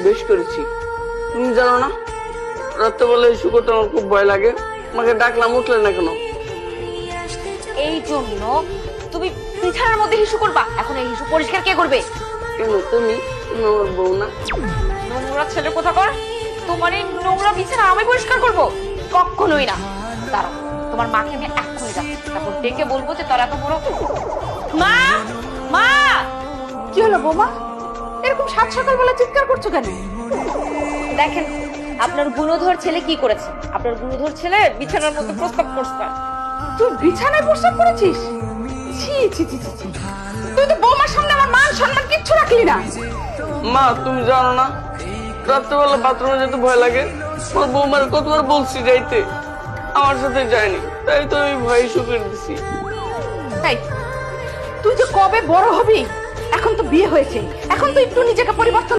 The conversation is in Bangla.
বেশ করেছি। তুমি জানো না রাত্রে বলে ইস্যু করতে আমার খুব ভয় লাগে। আমাকে ডাকলাম উঠলে না কেন? এই জন্য তুমি বিছানার মধ্যে হিসু করবা? এখন এই হিসু পরিষ্কার কে করবে? কেন? তুমি তুমি আমার বউ না? নোংরা ছেলে কোথাকার, তোমার এই নোংরা বিছানা আমি পরিষ্কার করব? কখনোই না। দাঁড়াও, তোমার মাকে আমি এক্ষুনি যাচ্ছি, তারপর ডেকে বলবো যে তোর এত বড়। মা, মা! কি হলো বৌমা? এরকম সাত সকাল বেলা চিৎকার করছো কেন? দেখেন আপনার গুণধর ছেলে কি করেছে। আপনার গুণধর ছেলে বিছানার মধ্যে প্রস্তাব করছে। তুই বিছানায় প্রস্রাব করেছিস? ছি ছি ছি ছি ছি। তুই তো বৌমার সামনে আমার মান সম্মান কিচ্ছু রাখলি না। মা তুমি জানো না রাত্রেবেলা বাথরুমে যেতে ভয় লাগে। আমার বৌমার কতবার বলছি যাইতে, আমার সাথে যায়নি, তাই তো আমি ভয় ইস্যু করে দিছি। এই, তুই যে কবে বড় হবি? এখন তো বিয়ে হয়েছে, এখন তো একটু নিজেকে পরিবর্তন